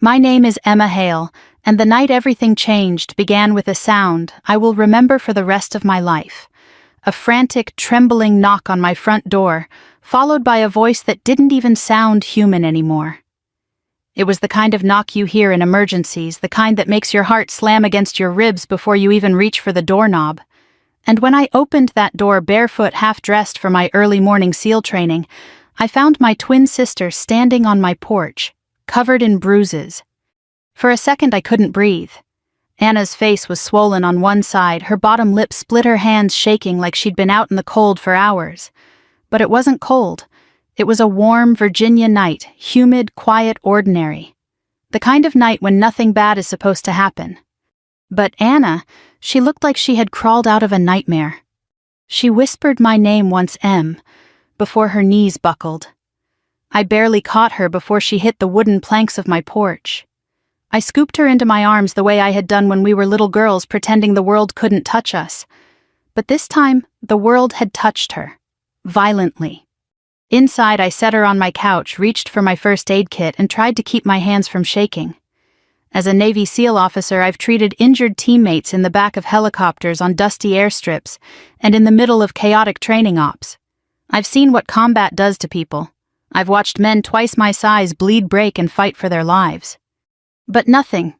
My name is Emma Hale, and the night everything changed began with a sound I will remember for the rest of my life. A frantic, trembling knock on my front door, followed by a voice that didn't even sound human anymore. It was the kind of knock you hear in emergencies, the kind that makes your heart slam against your ribs before you even reach for the doorknob. And when I opened that door barefoot, half-dressed for my early morning SEAL training, I found my twin sister standing on my porch, covered in bruises. For a second I couldn't breathe. Anna's face was swollen on one side, her bottom lip split, her hands shaking like she'd been out in the cold for hours. But it wasn't cold. It was a warm Virginia night, humid, quiet, ordinary. The kind of night when nothing bad is supposed to happen. But Anna, she looked like she had crawled out of a nightmare. She whispered my name once, Em, before her knees buckled. I barely caught her before she hit the wooden planks of my porch. I scooped her into my arms the way I had done when we were little girls, pretending the world couldn't touch us. But this time, the world had touched her. Violently. Inside, I set her on my couch, reached for my first aid kit, and tried to keep my hands from shaking. As a Navy SEAL officer, I've treated injured teammates in the back of helicopters, on dusty airstrips, and in the middle of chaotic training ops. I've seen what combat does to people. I've watched men twice my size bleed, break, and fight for their lives. But nothing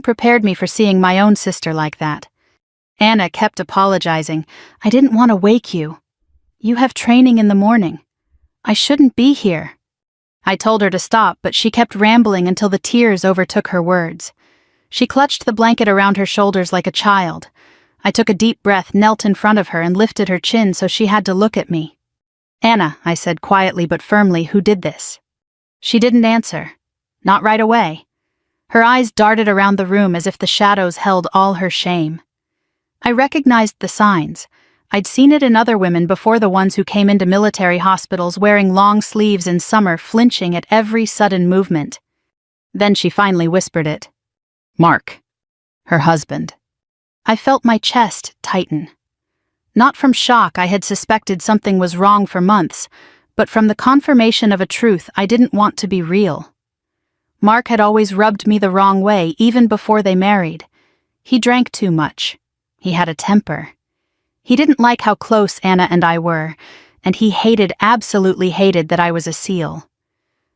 prepared me for seeing my own sister like that. Anna kept apologizing. I didn't want to wake you. You have training in the morning. I shouldn't be here. I told her to stop, but she kept rambling until the tears overtook her words. She clutched the blanket around her shoulders like a child. I took a deep breath, knelt in front of her, and lifted her chin so she had to look at me. Anna, I said quietly but firmly, who did this? She didn't answer. Not right away. Her eyes darted around the room as if the shadows held all her shame. I recognized the signs. I'd seen it in other women before, the ones who came into military hospitals wearing long sleeves in summer, flinching at every sudden movement. Then she finally whispered it. Mark. Her husband. I felt my chest tighten. Not from shock, I had suspected something was wrong for months, but from the confirmation of a truth I didn't want to be real. Mark had always rubbed me the wrong way, even before they married. He drank too much. He had a temper. He didn't like how close Anna and I were, and he absolutely hated that I was a SEAL.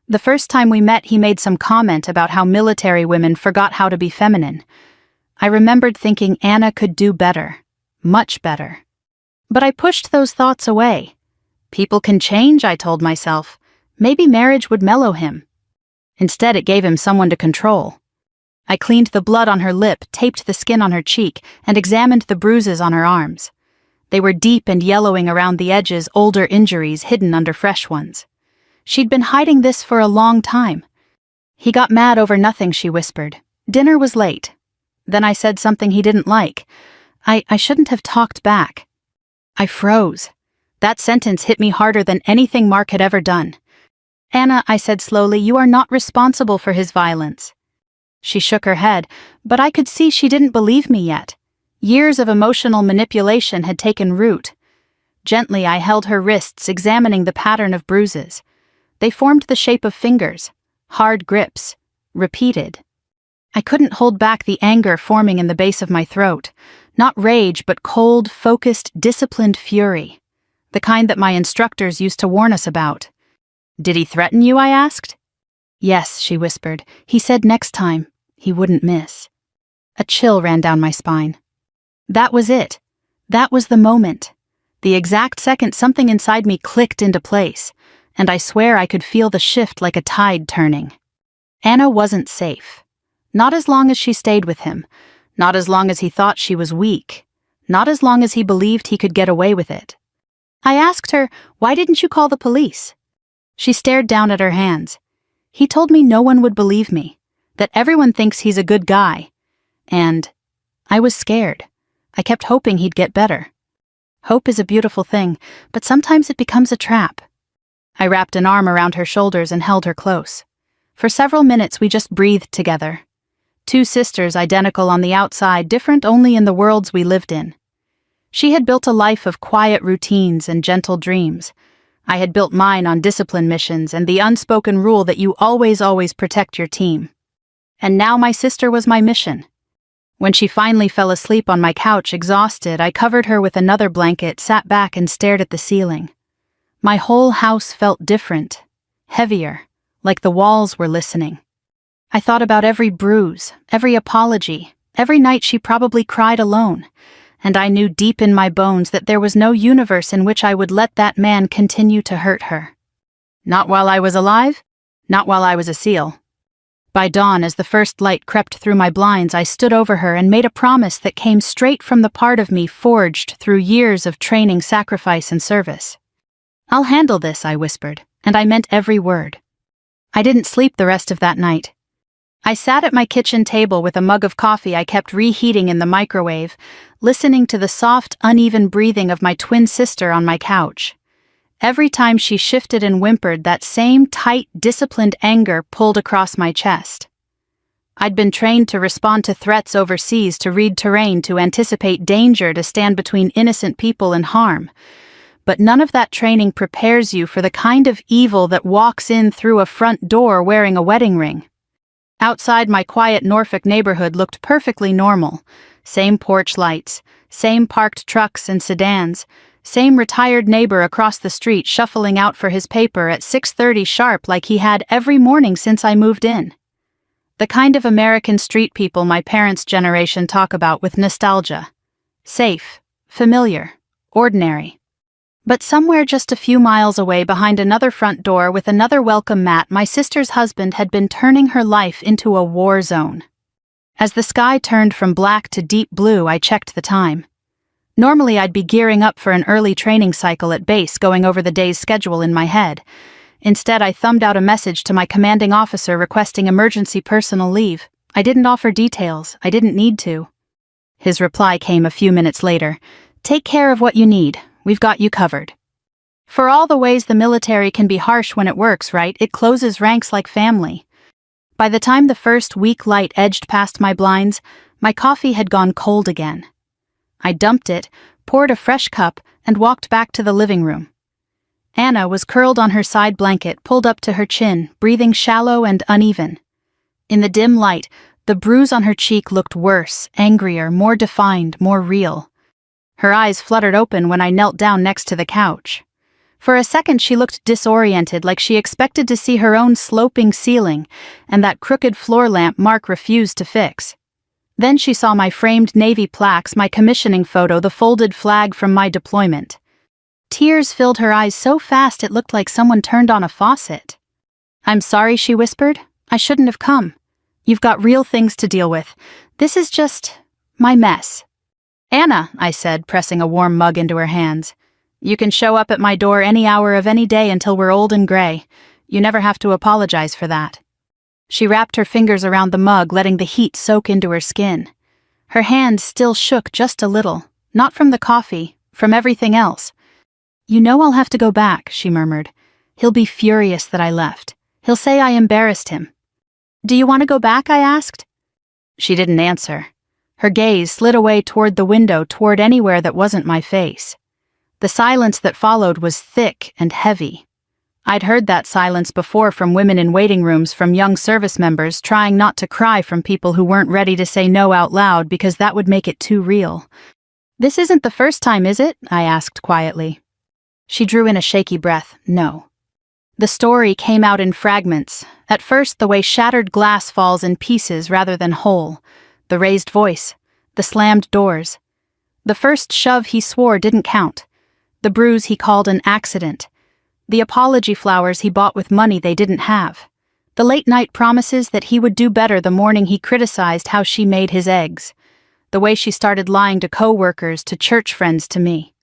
The first time we met, he made some comment about how military women forgot how to be feminine. I remembered thinking Anna could do better, much better. But I pushed those thoughts away. People can change, I told myself. Maybe marriage would mellow him. Instead, it gave him someone to control. I cleaned the blood on her lip, taped the skin on her cheek, and examined the bruises on her arms. They were deep and yellowing around the edges, older injuries hidden under fresh ones. She'd been hiding this for a long time. He got mad over nothing, she whispered. Dinner was late. Then I said something he didn't like. I shouldn't have talked back. I froze. That sentence hit me harder than anything Mark had ever done. Anna, I said slowly, you are not responsible for his violence. She shook her head, but I could see she didn't believe me yet. Years of emotional manipulation had taken root. Gently, I held her wrists, examining the pattern of bruises. They formed the shape of fingers, hard grips, repeated. I couldn't hold back the anger forming in the base of my throat. Not rage, but cold, focused, disciplined fury. The kind that my instructors used to warn us about. Did he threaten you? I asked. Yes, she whispered. He said next time, he wouldn't miss. A chill ran down my spine. That was it. That was the moment. The exact second something inside me clicked into place, and I swear I could feel the shift like a tide turning. Anna wasn't safe. Not as long as she stayed with him. Not as long as he thought she was weak. Not as long as he believed he could get away with it. I asked her, why didn't you call the police? She stared down at her hands. He told me no one would believe me, that everyone thinks he's a good guy. And I was scared. I kept hoping he'd get better. Hope is a beautiful thing, but sometimes it becomes a trap. I wrapped an arm around her shoulders and held her close. For several minutes we just breathed together. Two sisters identical on the outside, different only in the worlds we lived in. She had built a life of quiet routines and gentle dreams. I had built mine on discipline missions and the unspoken rule that you always protect your team. And now my sister was my mission. When she finally fell asleep on my couch exhausted, I covered her with another blanket, sat back and stared at the ceiling. My whole house felt different, heavier, like the walls were listening. I thought about every bruise, every apology, every night she probably cried alone, and I knew deep in my bones that there was no universe in which I would let that man continue to hurt her. Not while I was alive, not while I was a SEAL. By dawn, as the first light crept through my blinds, I stood over her and made a promise that came straight from the part of me forged through years of training, sacrifice, and service. "I'll handle this," I whispered, and I meant every word. I didn't sleep the rest of that night. I sat at my kitchen table with a mug of coffee I kept reheating in the microwave, listening to the soft, uneven breathing of my twin sister on my couch. Every time she shifted and whimpered, that same tight, disciplined anger pulled across my chest. I'd been trained to respond to threats overseas, to read terrain, to anticipate danger, to stand between innocent people and harm. But none of that training prepares you for the kind of evil that walks in through a front door wearing a wedding ring. Outside, my quiet Norfolk neighborhood looked perfectly normal. Same porch lights, same parked trucks and sedans, same retired neighbor across the street shuffling out for his paper at 6:30 sharp like he had every morning since I moved in. The kind of American street people my parents' generation talk about with nostalgia. Safe, familiar, ordinary. But somewhere just a few miles away, behind another front door with another welcome mat, my sister's husband had been turning her life into a war zone. As the sky turned from black to deep blue, I checked the time. Normally I'd be gearing up for an early training cycle at base, going over the day's schedule in my head. Instead, I thumbed out a message to my commanding officer requesting emergency personal leave. I didn't offer details. I didn't need to. His reply came a few minutes later. "Take care of what you need. We've got you covered." For all the ways the military can be harsh when it works right, it closes ranks like family. By the time the first weak light edged past my blinds, my coffee had gone cold again. I dumped it, poured a fresh cup, and walked back to the living room. Anna was curled on her side blanket, pulled up to her chin, breathing shallow and uneven. In the dim light, the bruise on her cheek looked worse, angrier, more defined, more real. Her eyes fluttered open when I knelt down next to the couch. For a second she looked disoriented, like she expected to see her own sloping ceiling and that crooked floor lamp Mark refused to fix. Then she saw my framed Navy plaques, my commissioning photo, the folded flag from my deployment. Tears filled her eyes so fast it looked like someone turned on a faucet. "I'm sorry," she whispered. "I shouldn't have come. You've got real things to deal with. This is just my mess." "Anna," I said, pressing a warm mug into her hands, "you can show up at my door any hour of any day until we're old and gray. You never have to apologize for that." She wrapped her fingers around the mug, letting the heat soak into her skin. Her hand still shook just a little, not from the coffee, from everything else. "You know I'll have to go back," she murmured. "He'll be furious that I left. He'll say I embarrassed him." "Do you want to go back?" I asked. She didn't answer. Her gaze slid away toward the window, toward anywhere that wasn't my face. The silence that followed was thick and heavy. I'd heard that silence before from women in waiting rooms, from young service members trying not to cry, from people who weren't ready to say no out loud because that would make it too real. "This isn't the first time, is it?" I asked quietly. She drew in a shaky breath. "No." The story came out in fragments. At first, the way shattered glass falls in pieces rather than whole. The raised voice. The slammed doors. The first shove he swore didn't count. The bruise he called an accident. The apology flowers he bought with money they didn't have. The late-night promises that he would do better the morning he criticized how she made his eggs. The way she started lying to co-workers, to church friends, to me.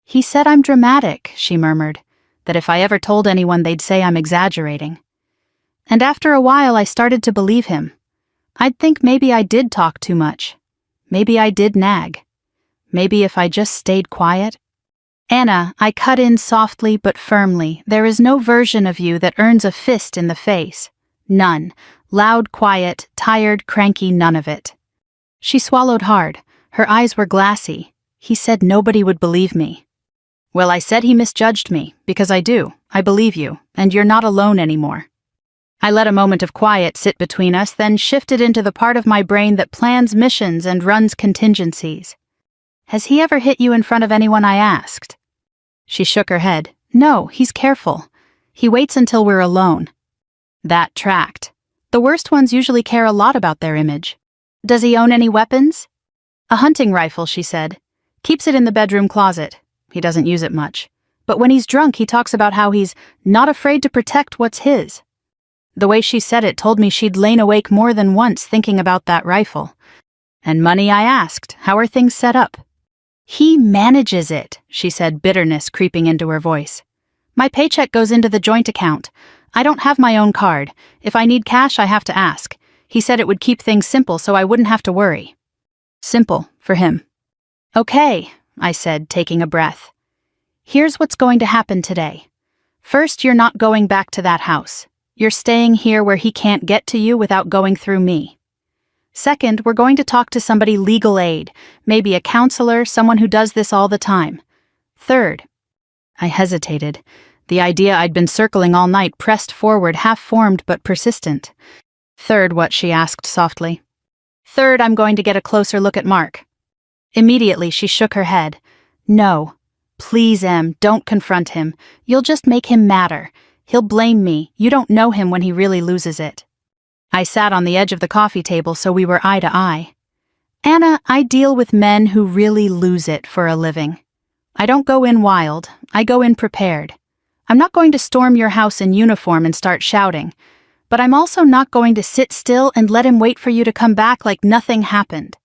"He said I'm dramatic," she murmured, "that if I ever told anyone they'd say I'm exaggerating." And after a while I started to believe him. I'd think maybe I did talk too much. Maybe I did nag. Maybe if I just stayed quiet. "Anna," I cut in softly but firmly, "there is no version of you that earns a fist in the face. None. Loud, quiet, tired, cranky, none of it." She swallowed hard. Her eyes were glassy. "He said nobody would believe me." "Well, I said he misjudged me, because I do. I believe you, and you're not alone anymore." I let a moment of quiet sit between us, then shifted into the part of my brain that plans missions and runs contingencies. Has he ever hit you in front of anyone? I asked. She shook her head. No, he's careful. He waits until we're alone. That tracked. The worst ones usually care a lot about their image. Does he own any weapons? A hunting rifle, she said. Keeps it in the bedroom closet. He doesn't use it much. But when he's drunk, he talks about how he's not afraid to protect what's his. The way she said it told me she'd lain awake more than once thinking about that rifle. And money, I asked. How are things set up? He manages it, she said, bitterness creeping into her voice. My paycheck goes into the joint account. I don't have my own card. If I need cash, I have to ask. He said it would keep things simple so I wouldn't have to worry. Simple, for him. Okay, I said, taking a breath. Here's what's going to happen today. First, you're not going back to that house. You're staying here where he can't get to you without going through me. Second, we're going to talk to somebody legal aid, maybe a counselor, someone who does this all the time. Third, I hesitated. The idea I'd been circling all night pressed forward, half-formed but persistent. Third, what? She asked softly. Third, I'm going to get a closer look at Mark. Immediately, she shook her head. No. Please, Em, don't confront him. You'll just make him madder. He'll blame me. You don't know him when he really loses it. I sat on the edge of the coffee table so we were eye to eye. Anna, I deal with men who really lose it for a living. I don't go in wild. I go in prepared. I'm not going to storm your house in uniform and start shouting, but I'm also not going to sit still and let him wait for you to come back like nothing happened.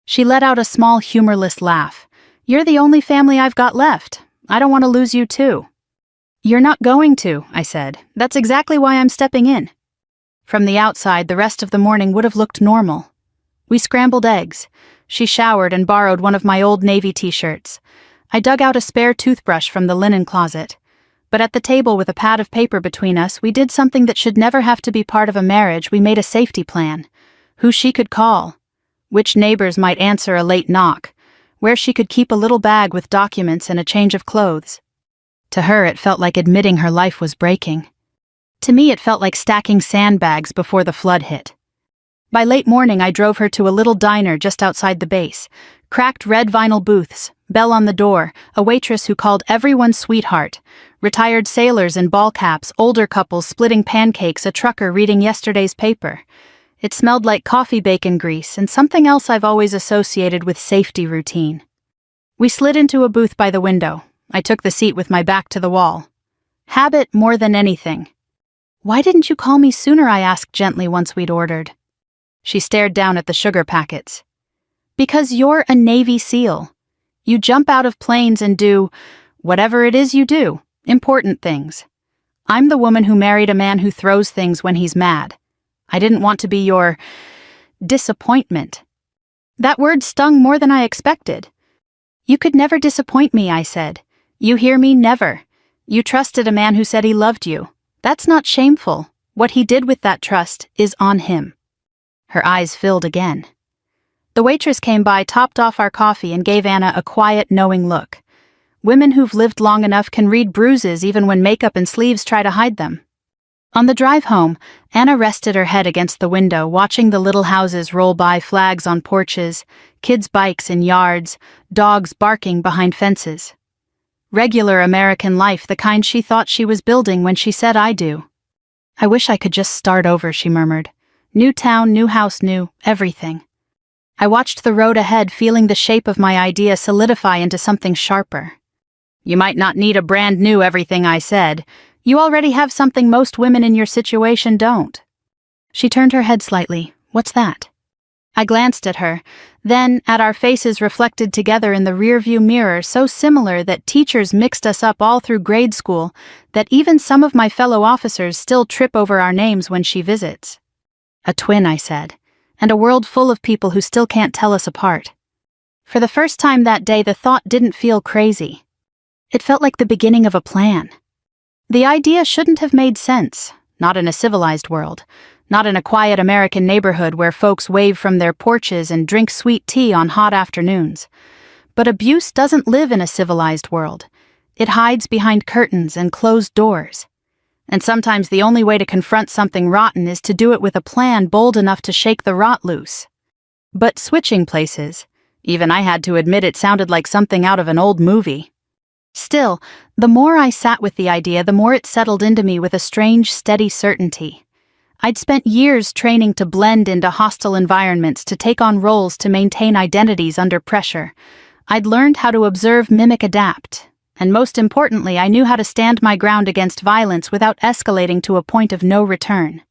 She let out a small, humorless laugh. You're the only family I've got left. I don't want to lose you too. You're not going to, I said. That's exactly why I'm stepping in. From the outside, the rest of the morning would have looked normal. We scrambled eggs. She showered and borrowed one of my old Navy t-shirts. I dug out a spare toothbrush from the linen closet. But at the table with a pad of paper between us, we did something that should never have to be part of a marriage. We made a safety plan. Who she could call. Which neighbors might answer a late knock. Where she could keep a little bag with documents and a change of clothes. To her, it felt like admitting her life was breaking. To me, it felt like stacking sandbags before the flood hit. By late morning, I drove her to a little diner just outside the base. Cracked red vinyl booths, bell on the door, a waitress who called everyone sweetheart, retired sailors in ball caps, older couples splitting pancakes, a trucker reading yesterday's paper. It smelled like coffee bacon grease and something else I've always associated with safety routine. We slid into a booth by the window. I took the seat with my back to the wall. Habit more than anything. Why didn't you call me sooner? I asked gently once we'd ordered. She stared down at the sugar packets. Because you're a Navy SEAL. You jump out of planes and do whatever it is you do, important things. I'm the woman who married a man who throws things when he's mad. I didn't want to be your disappointment. That word stung more than I expected. You could never disappoint me, I said. You hear me? Never. You trusted a man who said he loved you. That's not shameful. What he did with that trust is on him. Her eyes filled again. The waitress came by, topped off our coffee, and gave Anna a quiet, knowing look. Women who've lived long enough can read bruises even when makeup and sleeves try to hide them. On the drive home, Anna rested her head against the window, watching the little houses roll by, flags on porches, kids' bikes in yards, dogs barking behind fences. Regular American life, the kind she thought she was building when she said I do. I wish I could just start over, she murmured. New town, new house, new everything. I watched the road ahead, feeling the shape of my idea solidify into something sharper. You might not need a brand new everything, I said. You already have something most women in your situation don't. She turned her head slightly. What's that? I glanced at her, then at our faces reflected together in the rearview mirror, so similar that teachers mixed us up all through grade school, that even some of my fellow officers still trip over our names when she visits. A twin, I said, and a world full of people who still can't tell us apart. For the first time that day, the thought didn't feel crazy. It felt like the beginning of a plan. The idea shouldn't have made sense, not in a civilized world, not in a quiet American neighborhood where folks wave from their porches and drink sweet tea on hot afternoons. But abuse doesn't live in a civilized world. It hides behind curtains and closed doors. And sometimes the only way to confront something rotten is to do it with a plan bold enough to shake the rot loose. But switching places, even I had to admit it sounded like something out of an old movie. Still, the more I sat with the idea, the more it settled into me with a strange, steady certainty. I'd spent years training to blend into hostile environments, to take on roles, to maintain identities under pressure. I'd learned how to observe, mimic, adapt. And most importantly, I knew how to stand my ground against violence without escalating to a point of no return.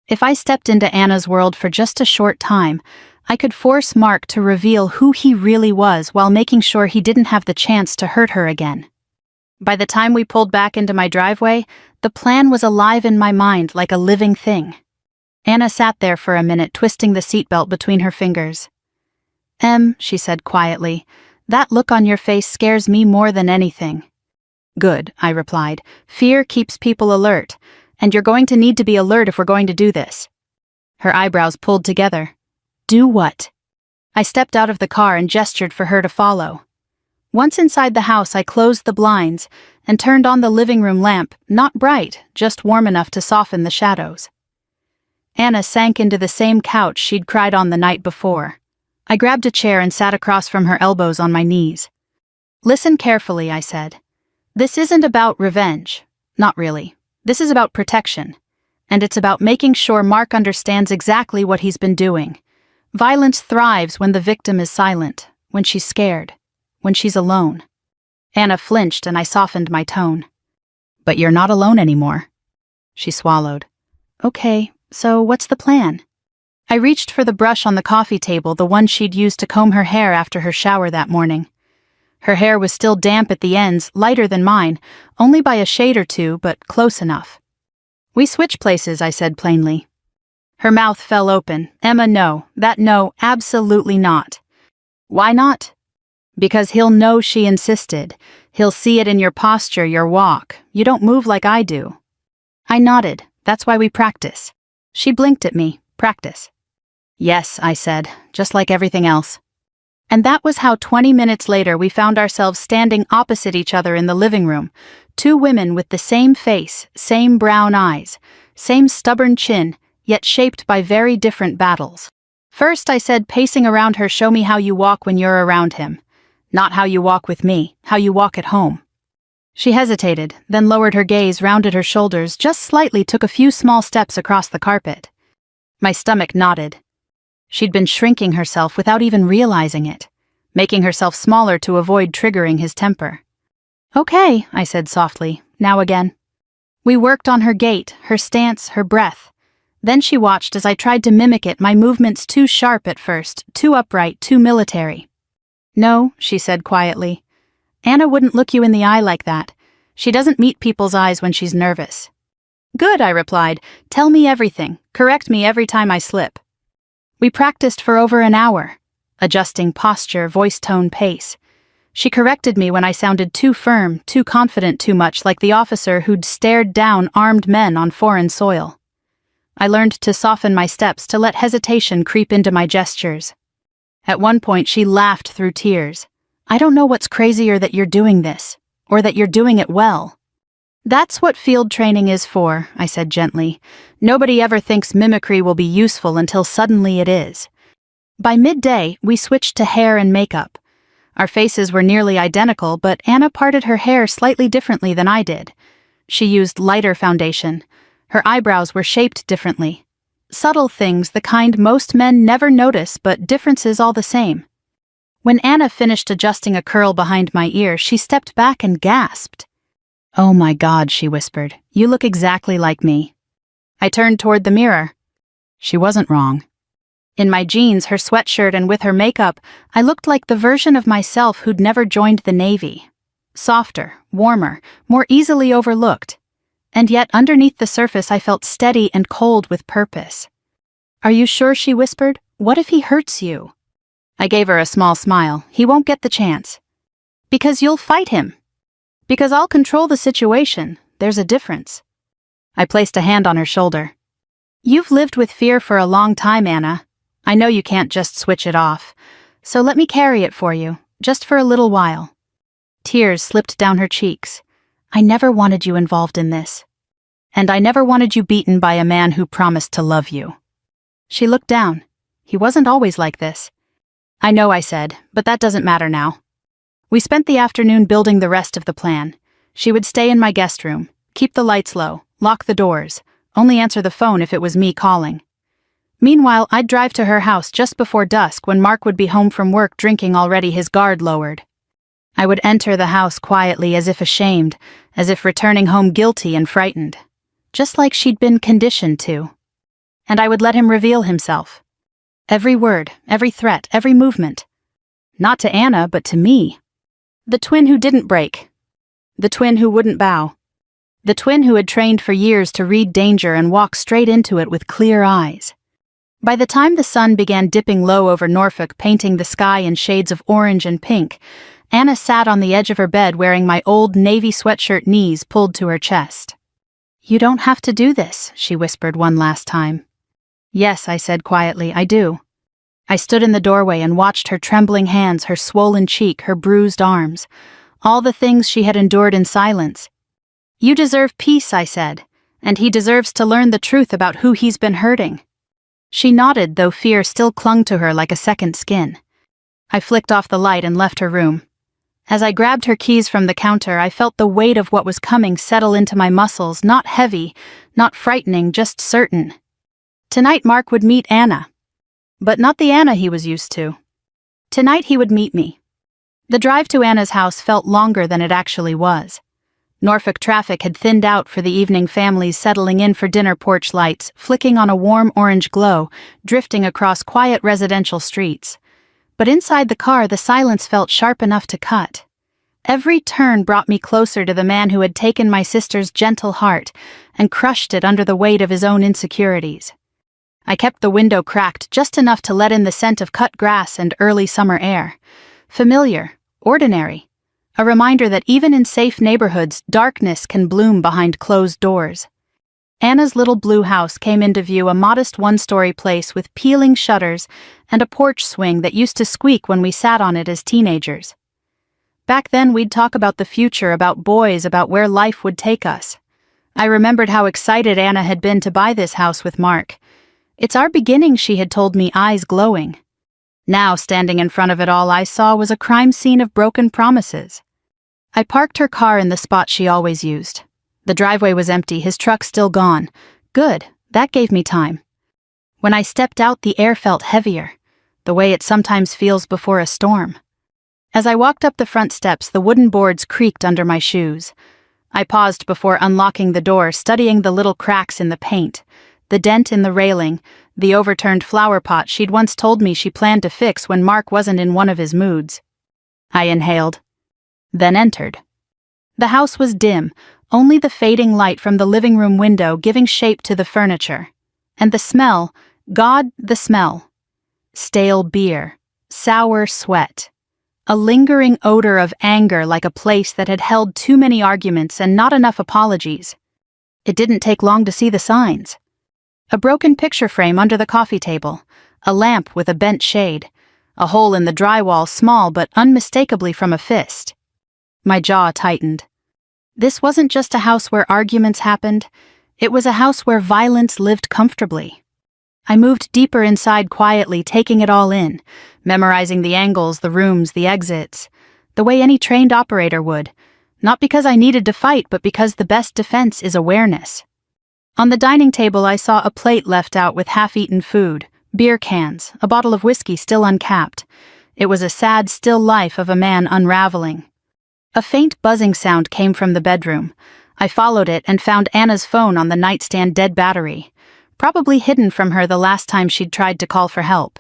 If I stepped into Anna's world for just a short time, I could force Mark to reveal who he really was while making sure he didn't have the chance to hurt her again. By the time we pulled back into my driveway, the plan was alive in my mind like a living thing. Anna sat there for a minute, twisting the seatbelt between her fingers. She said quietly, "that look on your face scares me more than anything." "Good," I replied. "Fear keeps people alert, and you're going to need to be alert if we're going to do this." Her eyebrows pulled together. "Do what?" I stepped out of the car and gestured for her to follow. Once inside the house, I closed the blinds and turned on the living room lamp, not bright, just warm enough to soften the shadows. Anna sank into the same couch she'd cried on the night before. I grabbed a chair and sat across from her, elbows on my knees. "Listen carefully," I said. "This isn't about revenge. Not really. This is about protection. And it's about making sure Mark understands exactly what he's been doing. Violence thrives when the victim is silent, when she's scared, when she's alone." Anna flinched and I softened my tone. "But you're not alone anymore." She swallowed. "Okay, so what's the plan?" I reached for the brush on the coffee table, the one she'd used to comb her hair after her shower that morning. Her hair was still damp at the ends, lighter than mine, only by a shade or two, but close enough. "We switch places," I said plainly. Her mouth fell open. "Emma, no. No, absolutely not." "Why not?" "Because he'll know she insisted. He'll see it in your posture, your walk. You don't move like I do." I nodded. "That's why we practice." She blinked at me. "Practice." "Yes," I said, "just like everything else." And that was how 20 minutes later we found ourselves standing opposite each other in the living room, two women with the same face, same brown eyes, same stubborn chin, yet shaped by very different battles. "First," I said, pacing around her, "show me how you walk when you're around him. Not how you walk with me, how you walk at home." She hesitated, then lowered her gaze, rounded her shoulders, just slightly, took a few small steps across the carpet. My stomach knotted. She'd been shrinking herself without even realizing it, making herself smaller to avoid triggering his temper. "Okay," I said softly, "now again." We worked on her gait, her stance, her breath. Then she watched as I tried to mimic it, my movements too sharp at first, too upright, too military. "No," she said quietly. "Anna wouldn't look you in the eye like that. She doesn't meet people's eyes when she's nervous." "Good," I replied. "Tell me everything. Correct me every time I slip." We practiced for over an hour, adjusting posture, voice tone, pace. She corrected me when I sounded too firm, too confident, too much like the officer who'd stared down armed men on foreign soil. I learned to soften my steps, to let hesitation creep into my gestures. At one point, she laughed through tears. "I don't know what's crazier, that you're doing this, or that you're doing it well." "That's what field training is for," I said gently. "Nobody ever thinks mimicry will be useful until suddenly it is." By midday, we switched to hair and makeup. Our faces were nearly identical, but Anna parted her hair slightly differently than I did. She used lighter foundation. Her eyebrows were shaped differently. Subtle things, the kind most men never notice, but differences all the same. When Anna finished adjusting a curl behind my ear, she stepped back and gasped. "Oh my God," she whispered. "You look exactly like me." I turned toward the mirror. She wasn't wrong. In my jeans, her sweatshirt, and with her makeup, I looked like the version of myself who'd never joined the Navy. Softer, warmer, more easily overlooked. And yet, underneath the surface, I felt steady and cold with purpose. "Are you sure?" she whispered. "What if he hurts you?" I gave her a small smile. "He won't get the chance." "Because you'll fight him." "Because I'll control the situation. There's a difference." I placed a hand on her shoulder. "You've lived with fear for a long time, Anna. I know you can't just switch it off. So let me carry it for you, just for a little while." Tears slipped down her cheeks. "I never wanted you involved in this." And I never wanted you beaten by a man who promised to love you." She looked down. "He wasn't always like this." "I know," I said, "but that doesn't matter now." We spent the afternoon building the rest of the plan. She would stay in my guest room, keep the lights low, lock the doors, only answer the phone if it was me calling. Meanwhile, I'd drive to her house just before dusk when Mark would be home from work drinking already, his guard lowered. I would enter the house quietly, as if ashamed, as if returning home guilty and frightened, just like she'd been conditioned to. And I would let him reveal himself. Every word, every threat, every movement. Not to Anna, but to me. The twin who didn't break. The twin who wouldn't bow. The twin who had trained for years to read danger and walk straight into it with clear eyes. By the time the sun began dipping low over Norfolk, painting the sky in shades of orange and pink, Anna sat on the edge of her bed wearing my old navy sweatshirt, knees pulled to her chest. "You don't have to do this," she whispered one last time. "Yes," I said quietly, "I do." I stood in the doorway and watched her trembling hands, her swollen cheek, her bruised arms, all the things she had endured in silence. "You deserve peace," I said, "and he deserves to learn the truth about who he's been hurting." She nodded, though fear still clung to her like a second skin. I flicked off the light and left her room. As I grabbed her keys from the counter, I felt the weight of what was coming settle into my muscles, not heavy, not frightening, just certain. Tonight Mark would meet Anna. But not the Anna he was used to. Tonight he would meet me. The drive to Anna's house felt longer than it actually was. Norfolk traffic had thinned out for the evening, families settling in for dinner, porch lights flicking on a warm orange glow, drifting across quiet residential streets. But inside the car, the silence felt sharp enough to cut. Every turn brought me closer to the man who had taken my sister's gentle heart and crushed it under the weight of his own insecurities. I kept the window cracked just enough to let in the scent of cut grass and early summer air. Familiar, ordinary. A reminder that even in safe neighborhoods, darkness can bloom behind closed doors. Anna's little blue house came into view, a modest one-story place with peeling shutters and a porch swing that used to squeak when we sat on it as teenagers. Back then, we'd talk about the future, about boys, about where life would take us. I remembered how excited Anna had been to buy this house with Mark. "It's our beginning," she had told me, eyes glowing. Now, standing in front of it, all I saw was a crime scene of broken promises. I parked her car in the spot she always used. The driveway was empty, his truck still gone. Good, that gave me time. When I stepped out, the air felt heavier, the way it sometimes feels before a storm. As I walked up the front steps, the wooden boards creaked under my shoes. I paused before unlocking the door, studying the little cracks in the paint, the dent in the railing, the overturned flower pot she'd once told me she planned to fix when Mark wasn't in one of his moods. I inhaled, then entered. The house was dim, only the fading light from the living room window giving shape to the furniture. And the smell, God, the smell. Stale beer, sour sweat. A lingering odor of anger, like a place that had held too many arguments and not enough apologies. It didn't take long to see the signs. A broken picture frame under the coffee table, a lamp with a bent shade, a hole in the drywall small but unmistakably from a fist. My jaw tightened. This wasn't just a house where arguments happened, it was a house where violence lived comfortably. I moved deeper inside quietly, taking it all in, memorizing the angles, the rooms, the exits, the way any trained operator would, not because I needed to fight, but because the best defense is awareness. On the dining table, I saw a plate left out with half-eaten food, beer cans, a bottle of whiskey still uncapped. It was a sad, still life of a man unraveling. A faint buzzing sound came from the bedroom. I followed it and found Anna's phone on the nightstand, dead battery, probably hidden from her the last time she'd tried to call for help.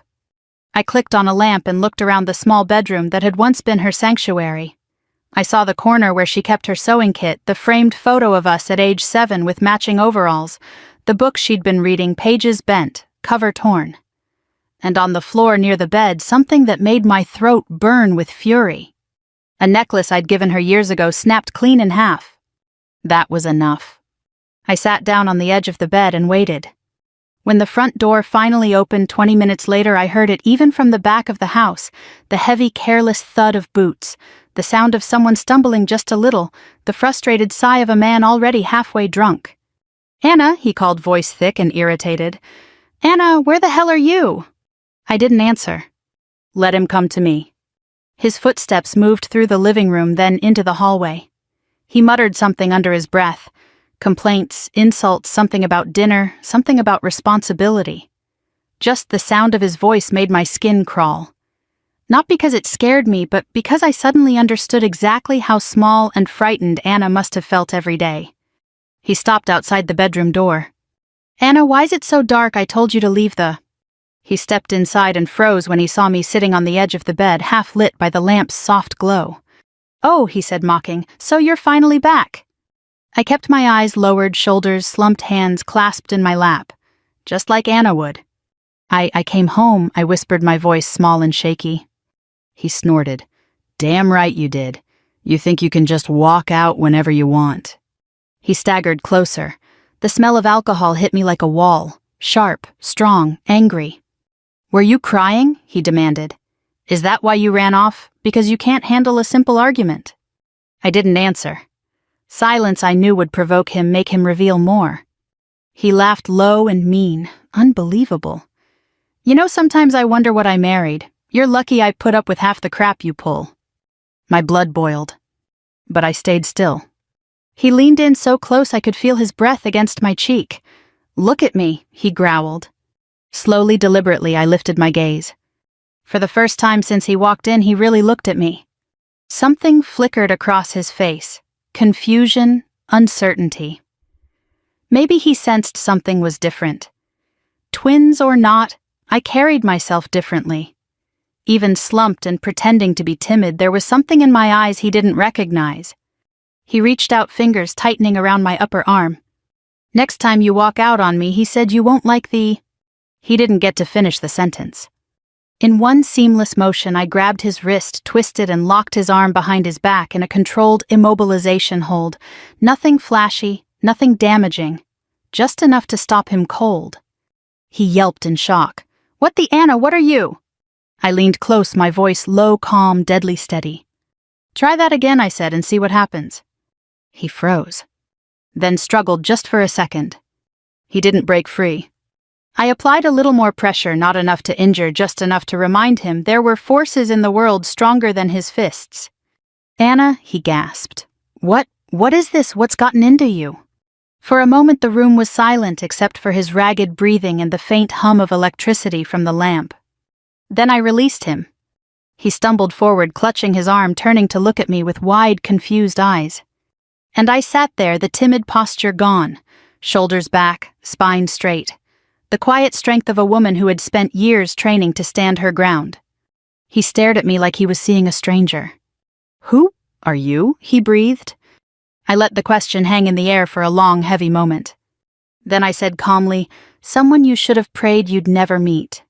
I clicked on a lamp and looked around the small bedroom that had once been her sanctuary. I saw the corner where she kept her sewing kit, the framed photo of us at age 7 with matching overalls, the book she'd been reading, pages bent, cover torn. And on the floor near the bed, something that made my throat burn with fury. A necklace I'd given her years ago, snapped clean in half. That was enough. I sat down on the edge of the bed and waited. When the front door finally opened 20 minutes later, I heard it even from the back of the house, the heavy, careless thud of boots, the sound of someone stumbling just a little, the frustrated sigh of a man already halfway drunk. Anna, he called, voice thick and irritated. Anna, where the hell are you? I didn't answer. Let him come to me. His footsteps moved through the living room, then into the hallway. He muttered something under his breath. Complaints, insults, something about dinner, something about responsibility. Just the sound of his voice made my skin crawl. Not because it scared me, but because I suddenly understood exactly how small and frightened Anna must have felt every day. He stopped outside the bedroom door. Anna, why's it so dark? I told you to leave the... He stepped inside and froze when he saw me sitting on the edge of the bed, half lit by the lamp's soft glow. Oh, he said, mocking, so you're finally back. I kept my eyes lowered, shoulders slumped, hands clasped in my lap, just like Anna would. I came home, I whispered, my voice small and shaky. He snorted. Damn right you did. You think you can just walk out whenever you want. He staggered closer. The smell of alcohol hit me like a wall, sharp, strong, angry. Were you crying? He demanded. Is that why you ran off? Because you can't handle a simple argument? I didn't answer. Silence, I knew, would provoke him, make him reveal more. He laughed low and mean, unbelievable. You know, sometimes I wonder what I married. You're lucky I put up with half the crap you pull. My blood boiled. But I stayed still. He leaned in so close I could feel his breath against my cheek. Look at me, he growled. Slowly, deliberately, I lifted my gaze. For the first time since he walked in, he really looked at me. Something flickered across his face. Confusion, uncertainty. Maybe he sensed something was different. Twins or not, I carried myself differently. Even slumped and pretending to be timid, there was something in my eyes he didn't recognize. He reached out, fingers tightening around my upper arm. Next time you walk out on me, he said, you won't like the... He didn't get to finish the sentence. In one seamless motion, I grabbed his wrist, twisted and locked his arm behind his back in a controlled immobilization hold. Nothing flashy, nothing damaging, just enough to stop him cold. He yelped in shock. What the Anna, what are you? I leaned close, my voice low, calm, deadly steady. Try that again, I said, and see what happens. He froze. Then struggled just for a second. He didn't break free. I applied a little more pressure, not enough to injure, just enough to remind him there were forces in the world stronger than his fists. Anna, he gasped. What is this? What's gotten into you? For a moment the room was silent except for his ragged breathing and the faint hum of electricity from the lamp. Then I released him. He stumbled forward, clutching his arm, turning to look at me with wide, confused eyes. And I sat there, the timid posture gone, shoulders back, spine straight. The quiet strength of a woman who had spent years training to stand her ground. He stared at me like he was seeing a stranger. Who are you? He breathed. I let the question hang in the air for a long, heavy moment. Then I said calmly, someone you should have prayed you'd never meet.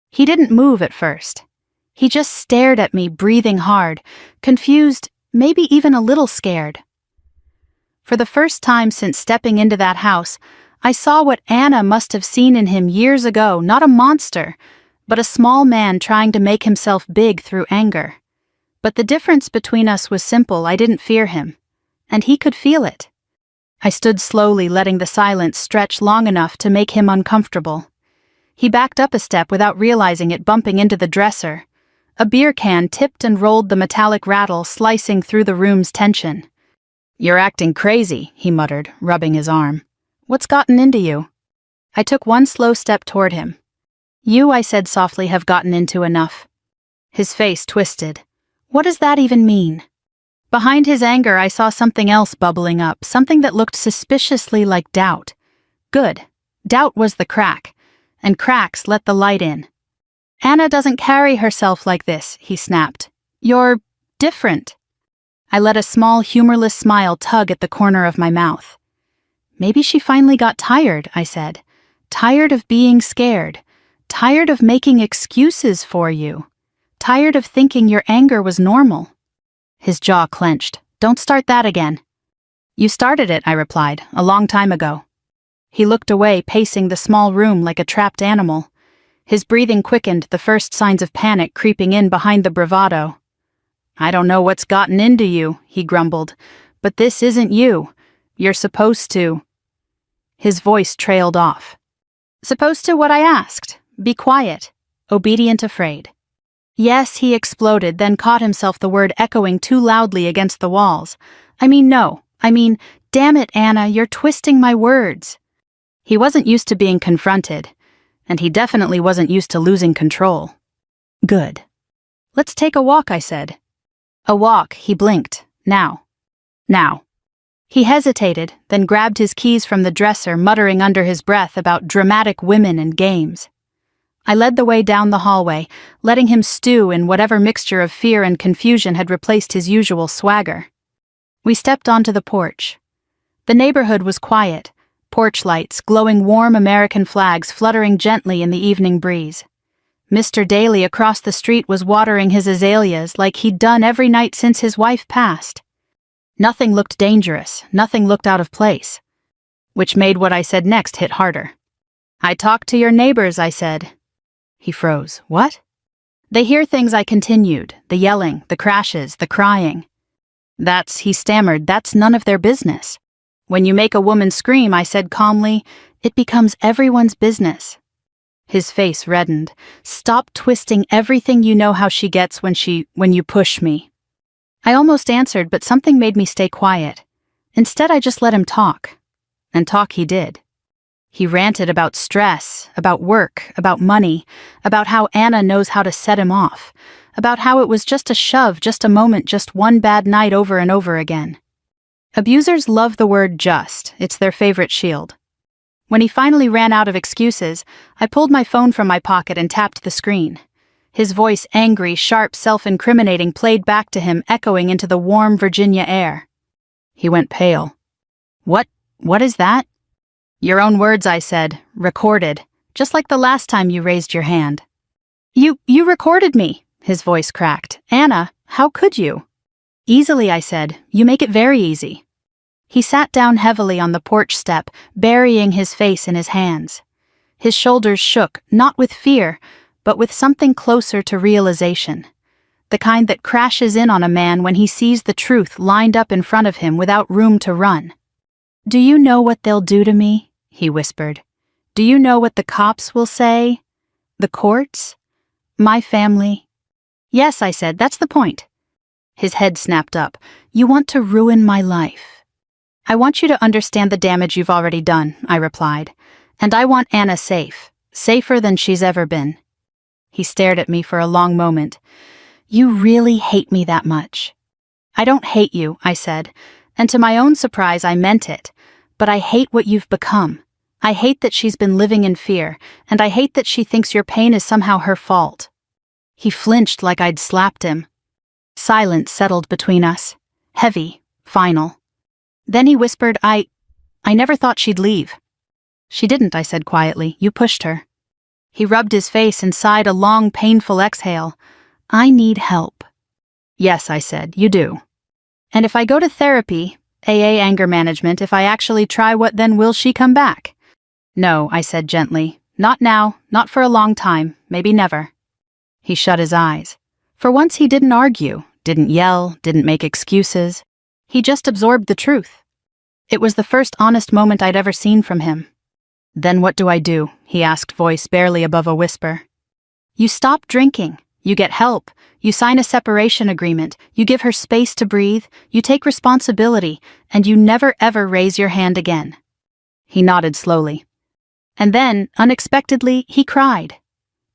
He didn't move at first. He just stared at me, breathing hard, confused, maybe even a little scared. For the first time since stepping into that house, I saw what Anna must have seen in him years ago, not a monster, but a small man trying to make himself big through anger. But the difference between us was simple. I didn't fear him, and he could feel it. I stood slowly, letting the silence stretch long enough to make him uncomfortable. He backed up a step without realizing it, bumping into the dresser. A beer can tipped and rolled, the metallic rattle slicing through the room's tension. You're acting crazy, he muttered, rubbing his arm. What's gotten into you? I took one slow step toward him. You, I said softly, have gotten into enough. His face twisted. What does that even mean? Behind his anger, I saw something else bubbling up, something that looked suspiciously like doubt. Good. Doubt was the crack, and cracks let the light in. Anna doesn't carry herself like this, he snapped. You're different. I let a small, humorless smile tug at the corner of my mouth. Maybe she finally got tired, I said. Tired of being scared. Tired of making excuses for you. Tired of thinking your anger was normal. His jaw clenched. Don't start that again. You started it, I replied, a long time ago. He looked away, pacing the small room like a trapped animal. His breathing quickened, the first signs of panic creeping in behind the bravado. I don't know what's gotten into you, he grumbled, but this isn't you. You're supposed to. His voice trailed off. Supposed to what I asked. Be quiet. Obedient, afraid. Yes, he exploded, then caught himself, the word echoing too loudly against the walls. No. Damn it, Anna, you're twisting my words. He wasn't used to being confronted, and he definitely wasn't used to losing control. Good. Let's take a walk, I said. A walk, he blinked. Now. He hesitated, then grabbed his keys from the dresser, muttering under his breath about dramatic women and games. I led the way down the hallway, letting him stew in whatever mixture of fear and confusion had replaced his usual swagger. We stepped onto the porch. The neighborhood was quiet, porch lights, glowing warm American flags fluttering gently in the evening breeze. Mr. Daly across the street was watering his azaleas like he'd done every night since his wife passed. Nothing looked dangerous, nothing looked out of place. Which made what I said next hit harder. I talked to your neighbors, I said. He froze. What? They hear things, I continued. The yelling, the crashes, the crying. He stammered, that's none of their business. When you make a woman scream, I said calmly, it becomes everyone's business. His face reddened. Stop twisting everything, you know how she gets when you push me. I almost answered, but something made me stay quiet. Instead, I just let him talk. And talk he did. He ranted about stress, about work, about money, about how Anna knows how to set him off, about how it was just a shove, just a moment, just one bad night over and over again. Abusers love the word just. It's their favorite shield. When he finally ran out of excuses, I pulled my phone from my pocket and tapped the screen. His voice, angry, sharp, self-incriminating, played back to him, echoing into the warm Virginia air. He went pale. What is that? Your own words, I said, recorded, just like the last time you raised your hand. You recorded me, his voice cracked. Anna, how could you? Easily, I said. You make it very easy. He sat down heavily on the porch step, burying his face in his hands. His shoulders shook, not with fear, but with something closer to realization. The kind that crashes in on a man when he sees the truth lined up in front of him without room to run. Do you know what they'll do to me? He whispered. Do you know what the cops will say? The courts? My family? Yes, I said, that's the point. His head snapped up. You want to ruin my life. I want you to understand the damage you've already done, I replied. And I want Anna safe, safer than she's ever been. He stared at me for a long moment. You really hate me that much? I don't hate you, I said, and to my own surprise I meant it, but I hate what you've become. I hate that she's been living in fear, and I hate that she thinks your pain is somehow her fault. He flinched like I'd slapped him. Silence settled between us, heavy, final. Then he whispered, I never thought she'd leave. She didn't, I said quietly. You pushed her. He rubbed his face and sighed a long, painful exhale. I need help. Yes, I said, you do. And if I go to therapy, AA anger management, if I actually try, what then will she come back? No, I said gently. Not now, not for a long time, maybe never. He shut his eyes. For once he didn't argue, didn't yell, didn't make excuses. He just absorbed the truth. It was the first honest moment I'd ever seen from him. Then what do I do? He asked, voice barely above a whisper. You stop drinking. You get help. You sign a separation agreement. You give her space to breathe. You take responsibility. And you never ever raise your hand again. He nodded slowly. And then, unexpectedly, he cried.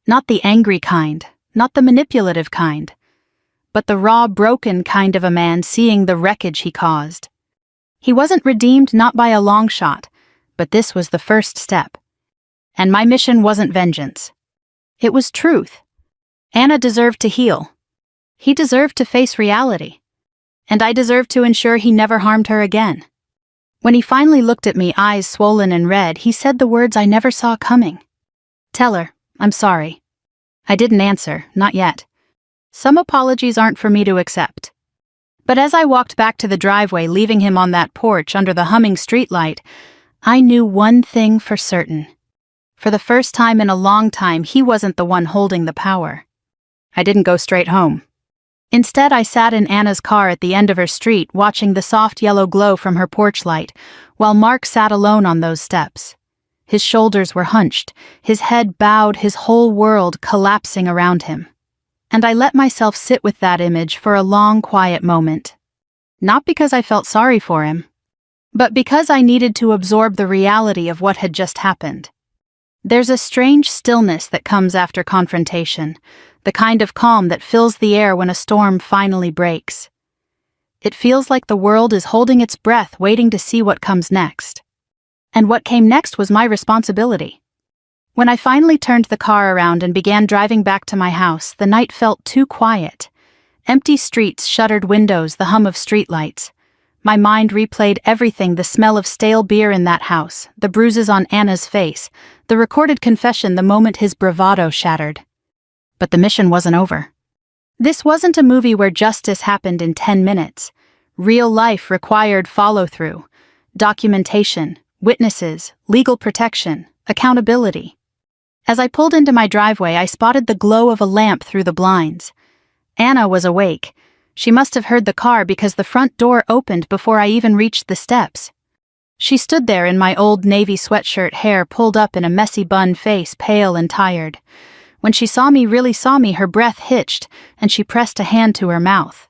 Not the angry kind, not the manipulative kind, but the raw, broken kind of a man seeing the wreckage he caused. He wasn't redeemed, not by a long shot, but this was the first step. And my mission wasn't vengeance. It was truth. Anna deserved to heal. He deserved to face reality. And I deserved to ensure he never harmed her again. When he finally looked at me, eyes swollen and red, he said the words I never saw coming. Tell her, I'm sorry. I didn't answer, not yet. Some apologies aren't for me to accept. But as I walked back to the driveway, leaving him on that porch under the humming streetlight, I knew one thing for certain. For the first time in a long time, he wasn't the one holding the power. I didn't go straight home. Instead, I sat in Anna's car at the end of her street watching the soft yellow glow from her porch light, while Mark sat alone on those steps. His shoulders were hunched, his head bowed, his whole world collapsing around him. And I let myself sit with that image for a long, quiet moment. Not because I felt sorry for him, but because I needed to absorb the reality of what had just happened. There's a strange stillness that comes after confrontation, the kind of calm that fills the air when a storm finally breaks. It feels like the world is holding its breath, waiting to see what comes next. And what came next was my responsibility. When I finally turned the car around and began driving back to my house, the night felt too quiet. Empty streets, shuttered windows, the hum of streetlights. My mind replayed everything: the smell of stale beer in that house, the bruises on Anna's face, the recorded confession the moment his bravado shattered. But the mission wasn't over. This wasn't a movie where justice happened in 10 minutes. Real life required follow-through, documentation, witnesses, legal protection, accountability. As I pulled into my driveway, I spotted the glow of a lamp through the blinds. Anna was awake. She must have heard the car because the front door opened before I even reached the steps. She stood there in my old navy sweatshirt, hair pulled up in a messy bun, face pale and tired. When she really saw me, her breath hitched, and she pressed a hand to her mouth.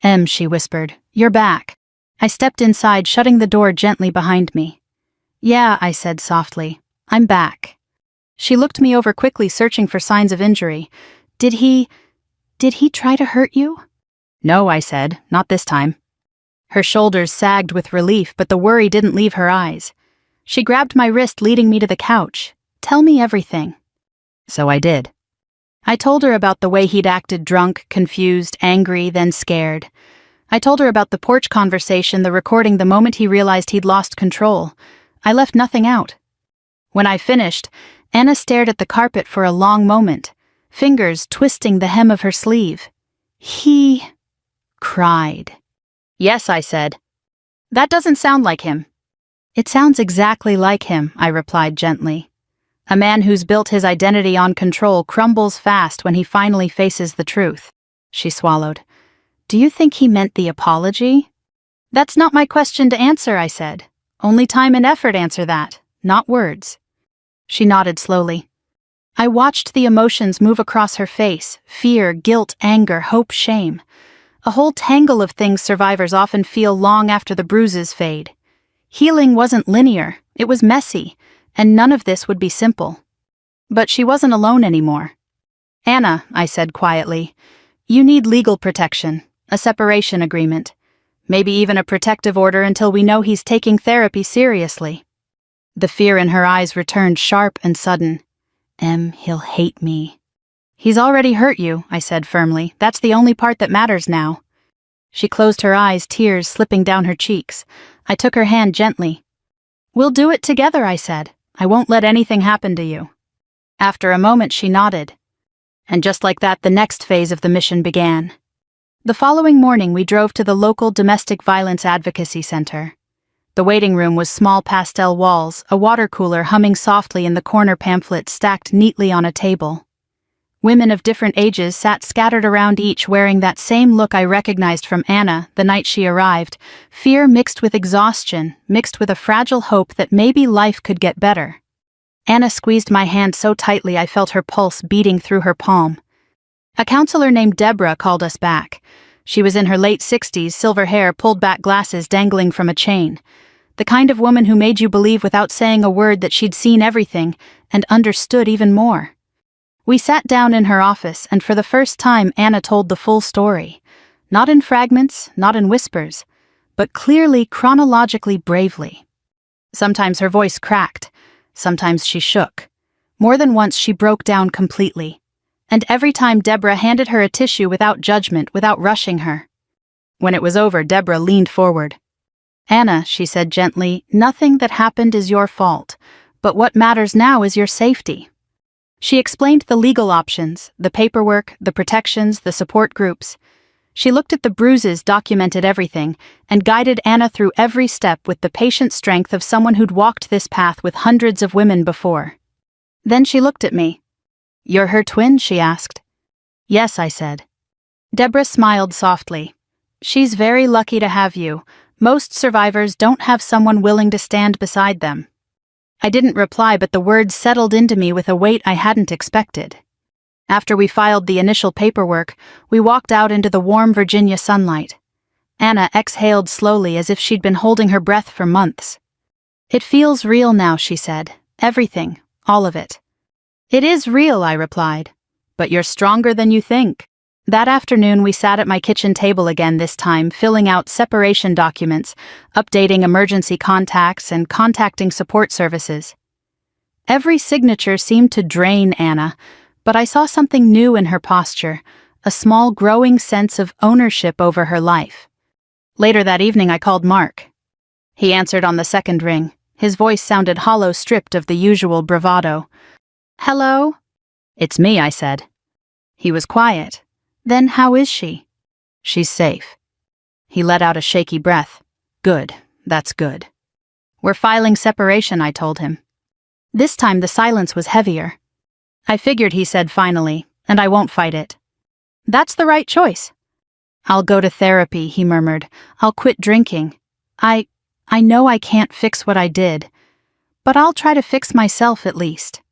"Em," she whispered, "you're back." I stepped inside, shutting the door gently behind me. "Yeah," I said softly, "I'm back." She looked me over quickly, searching for signs of injury. Did he try to hurt you?" "No," I said, "not this time." Her shoulders sagged with relief, but the worry didn't leave her eyes. She grabbed my wrist, leading me to the couch. "Tell me everything." So I did. I told her about the way he'd acted, drunk, confused, angry, then scared. I told her about the porch conversation, the recording the moment he realized he'd lost control. I left nothing out. When I finished, Anna stared at the carpet for a long moment, fingers twisting the hem of her sleeve. "He cried." "Yes," I said. "That doesn't sound like him." "It sounds exactly like him," I replied gently. "A man who's built his identity on control crumbles fast when he finally faces the truth." She swallowed. "Do you think he meant the apology?" "That's not my question to answer," I said. "Only time and effort answer that, not words." She nodded slowly. I watched the emotions move across her face: fear, guilt, anger, hope, shame. A whole tangle of things survivors often feel long after the bruises fade. Healing wasn't linear, it was messy, and none of this would be simple. But she wasn't alone anymore. "Anna," I said quietly, "you need legal protection, a separation agreement, maybe even a protective order until we know he's taking therapy seriously." The fear in her eyes returned, sharp and sudden. "Em, he'll hate me." "He's already hurt you," I said firmly. "That's the only part that matters now." She closed her eyes, tears slipping down her cheeks. I took her hand gently. "We'll do it together," I said. "I won't let anything happen to you." After a moment, she nodded. And just like that, the next phase of the mission began. The following morning, we drove to the local domestic violence advocacy center. The waiting room was small pastel walls, a water cooler humming softly in the corner, pamphlets stacked neatly on a table. Women of different ages sat scattered around, each wearing that same look I recognized from Anna the night she arrived: fear mixed with exhaustion, mixed with a fragile hope that maybe life could get better. Anna squeezed my hand so tightly I felt her pulse beating through her palm. A counselor named Deborah called us back. She was in her late 60s, silver hair, pulled back glasses dangling from a chain. The kind of woman who made you believe without saying a word that she'd seen everything and understood even more. We sat down in her office, and for the first time Anna told the full story. Not in fragments, not in whispers, but clearly, chronologically, bravely. Sometimes her voice cracked, sometimes she shook. More than once she broke down completely. And every time Deborah handed her a tissue without judgment, without rushing her. When it was over, Deborah leaned forward. "Anna," she said gently, "nothing that happened is your fault, but what matters now is your safety." She explained the legal options, the paperwork, the protections, the support groups. She looked at the bruises, documented everything, and guided Anna through every step with the patient strength of someone who'd walked this path with hundreds of women before. Then she looked at me. "You're her twin?" she asked. "Yes," I said. Deborah smiled softly. She's very lucky to have you. Most survivors don't have someone willing to stand beside them. I didn't reply, but the words settled into me with a weight I hadn't expected. After we filed the initial paperwork, we walked out into the warm Virginia sunlight. Anna exhaled slowly as if she'd been holding her breath for months. "It feels real now," she said. "Everything, all of it." "It is real," I replied. "But you're stronger than you think." That afternoon we sat at my kitchen table again, this time filling out separation documents, updating emergency contacts, and contacting support services. Every signature seemed to drain Anna, but I saw something new in her posture, a small growing sense of ownership over her life. Later that evening I called Mark. He answered on the second ring. His voice sounded hollow, stripped of the usual bravado. "Hello?" "It's me," I said. He was quiet. "Then how is she?" "She's safe." He let out a shaky breath. "Good, that's good." "We're filing separation," I told him. This time the silence was heavier. "I figured," he said finally, "and I won't fight it." "That's the right choice." "I'll go to therapy," he murmured. "I'll quit drinking. I know I can't fix what I did, but I'll try to fix myself at least."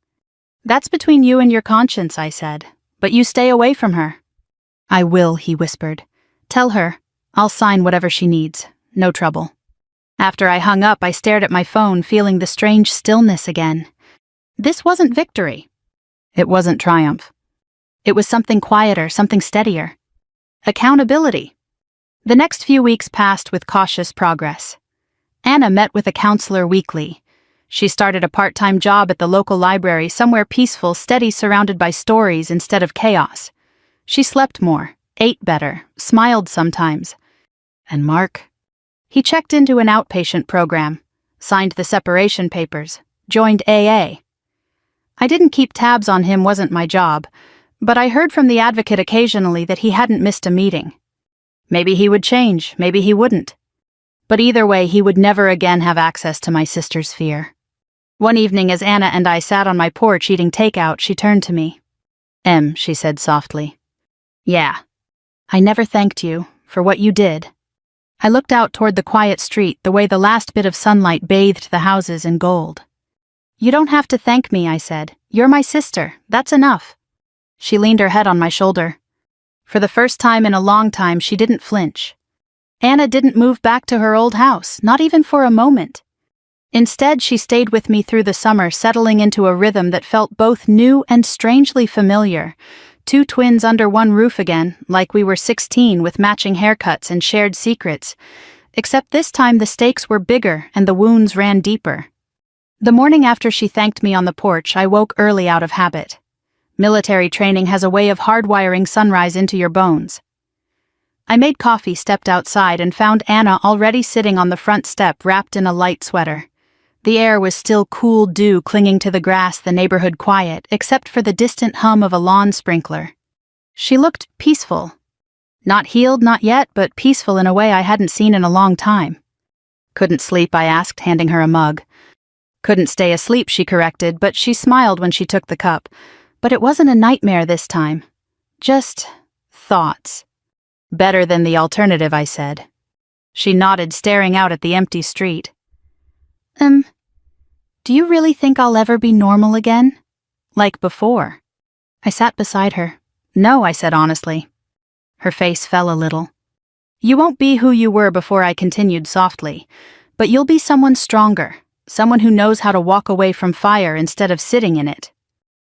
"That's between you and your conscience," I said, "but you stay away from her." "I will," he whispered. "Tell her. I'll sign whatever she needs. No trouble." After I hung up, I stared at my phone, feeling the strange stillness again. This wasn't victory. It wasn't triumph. It was something quieter, something steadier. Accountability. The next few weeks passed with cautious progress. Anna met with a counselor weekly. She started a part-time job at the local library, somewhere peaceful, steady, surrounded by stories instead of chaos. She slept more, ate better, smiled sometimes. And Mark? He checked into an outpatient program, signed the separation papers, joined AA. I didn't keep tabs on him, wasn't my job, but I heard from the advocate occasionally that he hadn't missed a meeting. Maybe he would change, maybe he wouldn't. But either way, he would never again have access to my sister's fear. One evening, as Anna and I sat on my porch eating takeout, she turned to me. She said softly. "Yeah. I never thanked you for what you did." I looked out toward the quiet street, the way the last bit of sunlight bathed the houses in gold. "You don't have to thank me," I said. "You're my sister. That's enough." She leaned her head on my shoulder. For the first time in a long time, she didn't flinch. Anna didn't move back to her old house, not even for a moment. Instead, she stayed with me through the summer, settling into a rhythm that felt both new and strangely familiar. Two twins under one roof again, like we were 16 with matching haircuts and shared secrets. Except this time the stakes were bigger and the wounds ran deeper. The morning after she thanked me on the porch, I woke early out of habit. Military training has a way of hardwiring sunrise into your bones. I made coffee, stepped outside, and found Anna already sitting on the front step, wrapped in a light sweater. The air was still cool dew clinging to the grass, the neighborhood quiet, except for the distant hum of a lawn sprinkler. She looked peaceful. Not healed, not yet, but peaceful in a way I hadn't seen in a long time. "Couldn't sleep?" I asked, handing her a mug. "Couldn't stay asleep," she corrected, but she smiled when she took the cup. But it wasn't a nightmare this time. Just thoughts. "Better than the alternative," I said. She nodded, staring out at the empty street. Do you really think I'll ever be normal again? Like before?" I sat beside her. "No," I said honestly. Her face fell a little. "You won't be who you were before," I continued softly, "but you'll be someone stronger, someone who knows how to walk away from fire instead of sitting in it."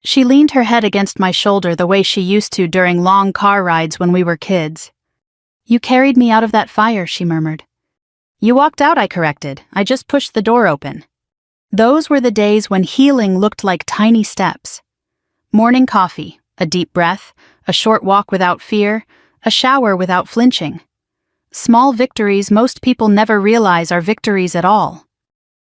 She leaned her head against my shoulder the way she used to during long car rides when we were kids. "You carried me out of that fire," she murmured. "You walked out," I corrected. "I just pushed the door open." Those were the days when healing looked like tiny steps. Morning coffee, a deep breath, a short walk without fear, a shower without flinching. Small victories most people never realize are victories at all.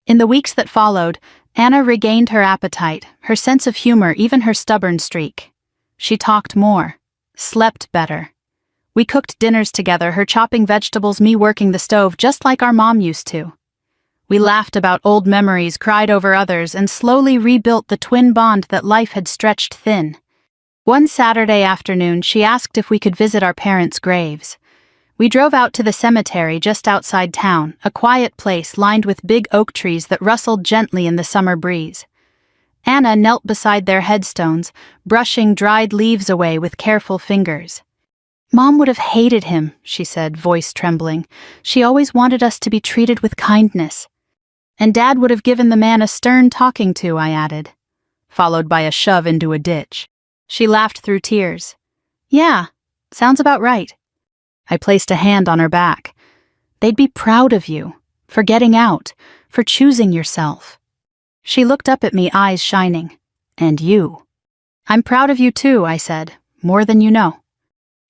In the weeks that followed, Anna regained her appetite, her sense of humor, even her stubborn streak. She talked more, slept better. We cooked dinners together, her chopping vegetables, me working the stove, just like our mom used to. We laughed about old memories, cried over others, and slowly rebuilt the twin bond that life had stretched thin. One Saturday afternoon, she asked if we could visit our parents' graves. We drove out to the cemetery just outside town, a quiet place lined with big oak trees that rustled gently in the summer breeze. Anna knelt beside their headstones, brushing dried leaves away with careful fingers. "Mom would have hated him," she said, voice trembling. "She always wanted us to be treated with kindness." "And Dad would have given the man a stern talking to," I added, followed by a shove into a ditch. She laughed through tears. "Yeah, sounds about right." I placed a hand on her back. "They'd be proud of you, for getting out, for choosing yourself." She looked up at me, eyes shining. "And you?" "I'm proud of you too," I said, "more than you know."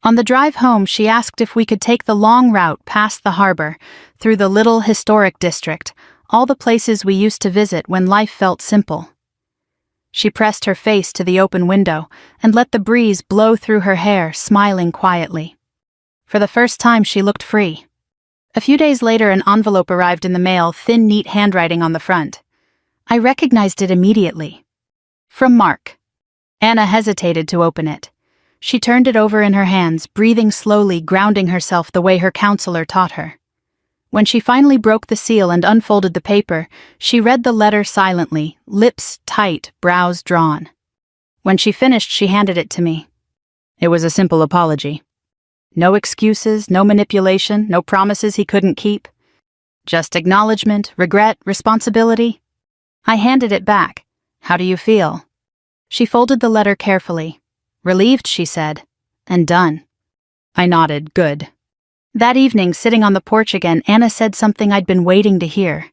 On the drive home, she asked if we could take the long route past the harbor, through the little historic district, all the places we used to visit when life felt simple. She pressed her face to the open window and let the breeze blow through her hair, smiling quietly. For the first time, she looked free. A few days later, an envelope arrived in the mail, thin, neat handwriting on the front. I recognized it immediately. From Mark. Anna hesitated to open it. She turned it over in her hands, breathing slowly, grounding herself the way her counselor taught her. When she finally broke the seal and unfolded the paper, she read the letter silently, lips tight, brows drawn. When she finished, she handed it to me. It was a simple apology. No excuses, no manipulation, no promises he couldn't keep. Just acknowledgement, regret, responsibility. I handed it back. "How do you feel?" She folded the letter carefully. "Relieved," she said, "and done." I nodded, good. That evening, sitting on the porch again, Anna said something I'd been waiting to hear.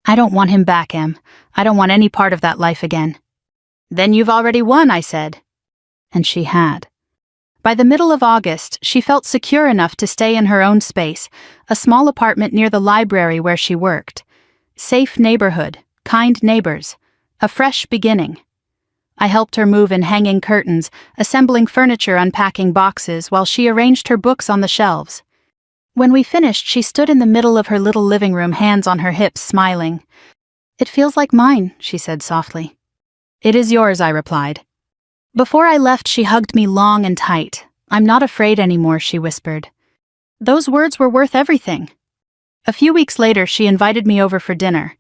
"I don't want him back, Em. I don't want any part of that life again." "Then you've already won," I said. And she had. By the middle of August, she felt secure enough to stay in her own space, a small apartment near the library where she worked. Safe neighborhood, kind neighbors, a fresh beginning. I helped her move in hanging curtains, assembling furniture, unpacking boxes, while she arranged her books on the shelves. When we finished, she stood in the middle of her little living room, hands on her hips, smiling. "It feels like mine," she said softly. "It is yours," I replied. Before I left, she hugged me long and tight. "I'm not afraid anymore," she whispered. Those words were worth everything. A few weeks later, she invited me over for dinner.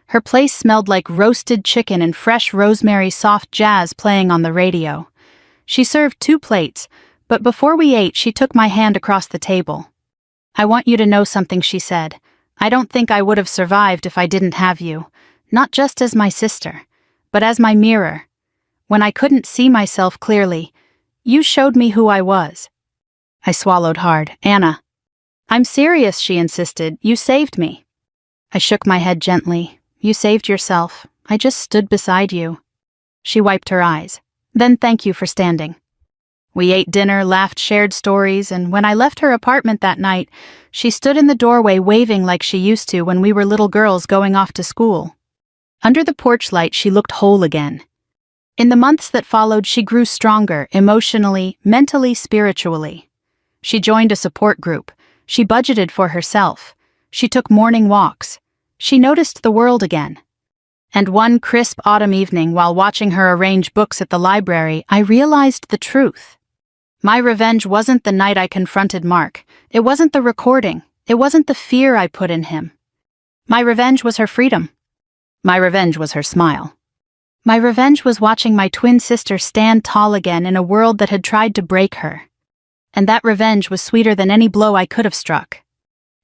Her place smelled like roasted chicken and fresh rosemary, soft jazz playing on the radio. She served 2 plates, but before we ate, she took my hand across the table. "I want you to know something," she said. "I don't think I would have survived if I didn't have you, not just as my sister, but as my mirror. When I couldn't see myself clearly, you showed me who I was." I swallowed hard. "Anna." "I'm serious," she insisted. "You saved me." I shook my head gently. "You saved yourself. I just stood beside you." She wiped her eyes. "Then thank you for standing." We ate dinner, laughed, shared stories, and when I left her apartment that night, she stood in the doorway waving like she used to when we were little girls going off to school. Under the porch light, she looked whole again. In the months that followed, she grew stronger, emotionally, mentally, spiritually. She joined a support group. She budgeted for herself. She took morning walks. She noticed the world again. And one crisp autumn evening, while watching her arrange books at the library, I realized the truth. My revenge wasn't the night I confronted Mark. It wasn't the recording. It wasn't the fear I put in him. My revenge was her freedom. My revenge was her smile. My revenge was watching my twin sister stand tall again in a world that had tried to break her. And that revenge was sweeter than any blow I could have struck.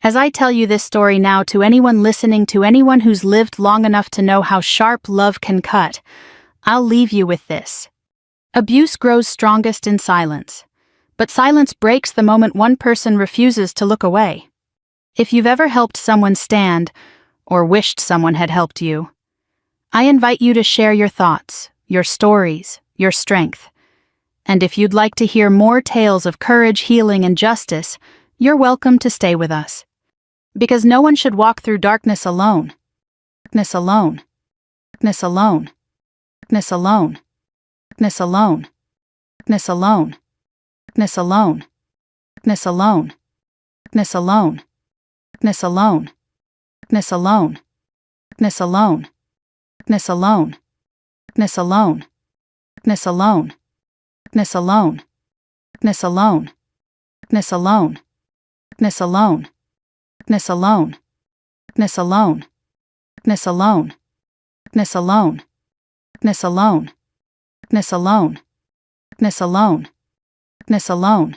As I tell you this story now, to anyone listening, to anyone who's lived long enough to know how sharp love can cut, I'll leave you with this. Abuse grows strongest in silence. But silence breaks the moment one person refuses to look away. If you've ever helped someone stand, or wished someone had helped you, I invite you to share your thoughts, your stories, your strength. And if you'd like to hear more tales of courage, healing, and justice, you're welcome to stay with us. Because no one should walk through darkness alone. Darkness alone. Darkness alone. Darkness alone. Darkness alone. Darkness alone. Darkness alone. Darkness alone. Darkness alone. Darkness alone. Darkness alone. Darkness alone. Darkness alone. Darkness alone. Darkness alone. Darkness alone. Darkness alone. Darkness alone. Darkness alone. Darkness alone. Darkness alone. Darkness alone. Darkness alone. Darkness alone. Darkness alone. Darkness alone. Darkness alone.